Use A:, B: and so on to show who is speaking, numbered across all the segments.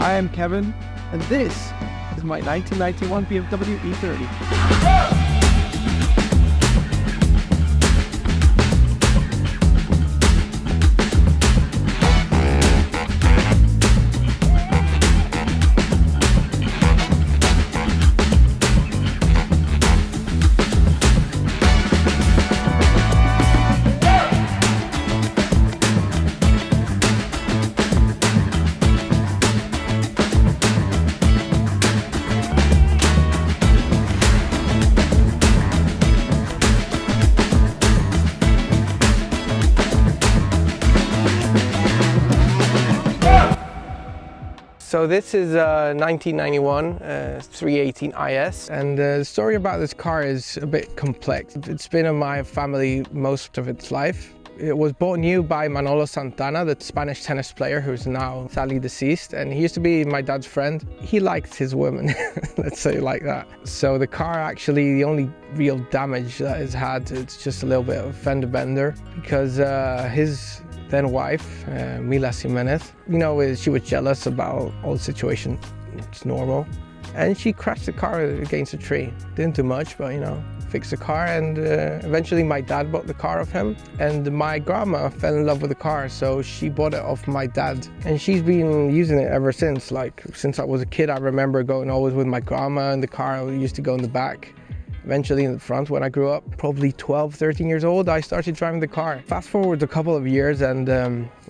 A: I am Kevin, and this is my 1991 BMW E30.
B: So this is a 1991 318 IS, and the story about this car is a bit complex. It's been in my family most of its life. It was bought new by Manolo Santana, the Spanish tennis player who's now sadly deceased, and he used to be my dad's friend. He liked his women, let's say it like that. So the car actually, the only real damage that it's had, it's just a little bit of fender bender, because his then wife, Mila Jimenez, you know, she was jealous about all the situation. It's normal. And she crashed the car against a tree. Didn't do much, but you know, fixed the car, and eventually my dad bought the car off him. And my grandma fell in love with the car, so she bought it off my dad. And she's been using it ever since. Like, since I was a kid, I remember going always with my grandma in the car. I used to go in the back. Eventually in the front when I grew up, probably 12, 13 years old, I started driving the car. Fast forward a couple of years, and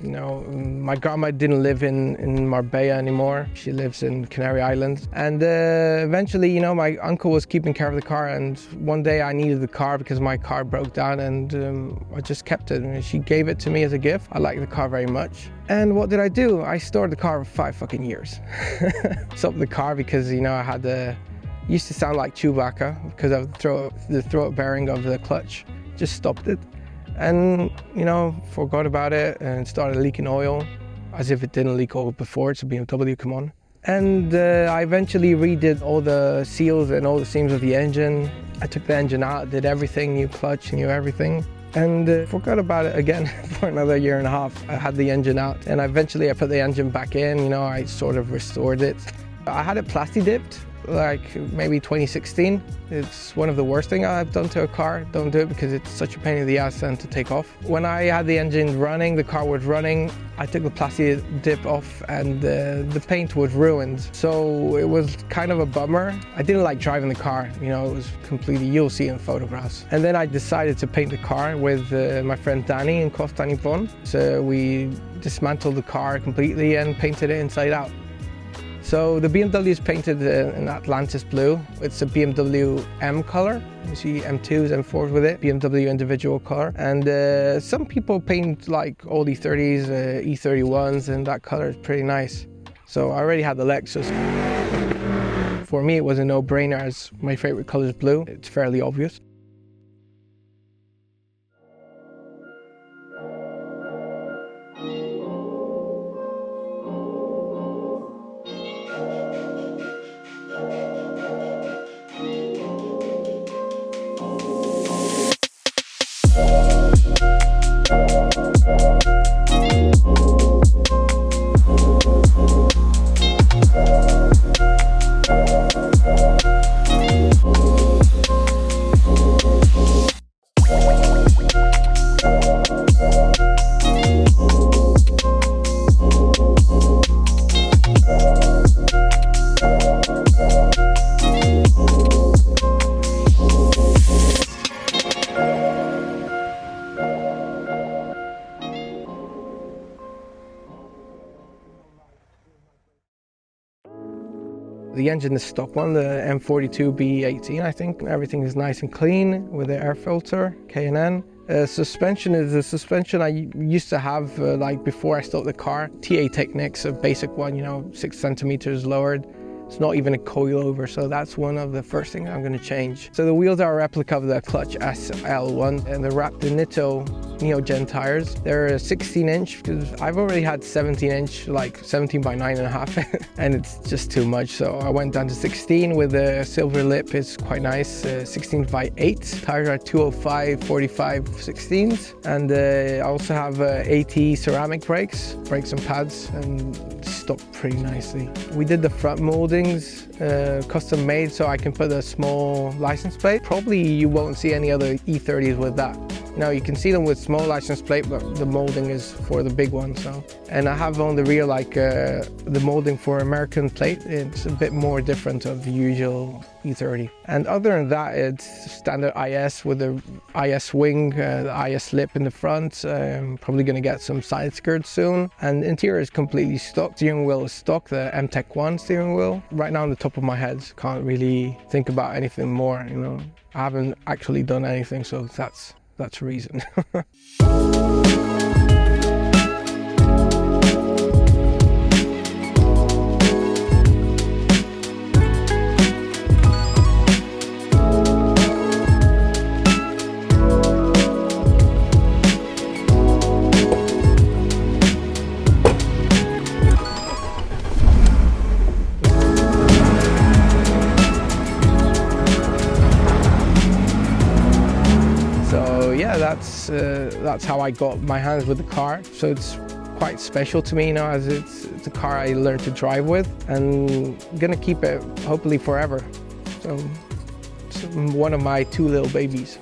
B: you know, my grandma didn't live in Marbella anymore. She lives in Canary Islands. And eventually, you know, my uncle was keeping care of the car, and one day I needed the car because my car broke down, and I just kept it. And she gave it to me as a gift. I like the car very much. And what did I do? I stored the car for 5 fucking years. Stopped the car because, you know, I had the used to sound like Chewbacca because of the throat bearing of the clutch. Just stopped it, and you know, forgot about it and started leaking oil, as if it didn't leak oil before. It's a BMW, come on. And I eventually redid all the seals and all the seams of the engine. I took the engine out, did everything, new clutch, new everything, and forgot about it again for another year and a half. I had the engine out, and eventually I put the engine back in. You know, I sort of restored it. I had it plasti dipped, like maybe 2016. It's one of the worst things I've done to a car. Don't do it because it's such a pain in the ass and to take off. When I had the engine running, the car was running, I took the plastic dip off, and the paint was ruined. So it was kind of a bummer. I didn't like driving the car, you know, it was completely, you'll see in photographs. And then I decided to paint the car with my friend Danny in Costa Nippon. So we dismantled the car completely and painted it inside out. So the BMW is painted in Atlantis Blue. It's a BMW M color. You see M2s, M4s with it, BMW individual color. And some people paint like all E30s, E31s, and that color is pretty nice. So I already had the Lexus. For me, it was a no-brainer as my favorite color is blue. It's fairly obvious. The engine is stock one, the M42 B18, I think. Everything is nice and clean with the air filter, K&N. Suspension is the suspension I used to have like before I stopped the car. TA Technics, a basic one, you know, 6 centimeters lowered. It's not even a coilover, so that's one of the first things I'm going to change. So the wheels are a replica of the Clutch SL1, and they're wrapped in Nitto Neo-Gen tires. They're a 16-inch because I've already had 17-inch, like 17 by 9.5, and it's just too much. So I went down to 16 with a silver lip. It's quite nice. 16 by 8. Tires are 205 45 16s, and I also have AT ceramic brakes and pads, and stop pretty nicely. We did the front moldings custom made, so I can put a small license plate. Probably you won't see any other E30s with that. Now you can see them with small license plate, but the molding is for the big one. So, and I have on the rear like the molding for American plate. It's a bit more different of the usual E30. And other than that, it's standard IS with the IS wing, the IS lip in the front. Probably going to get some side skirts soon. And interior is completely stock. Steering wheel is stock, the MTech 1 steering wheel. Right now on the top of my head, can't really think about anything more, you know. I haven't actually done anything, so that's the reason. That's how I got my hands with the car. So it's quite special to me, you know, as it's a car I learned to drive with, and I'm gonna keep it hopefully forever. So it's one of my two little babies.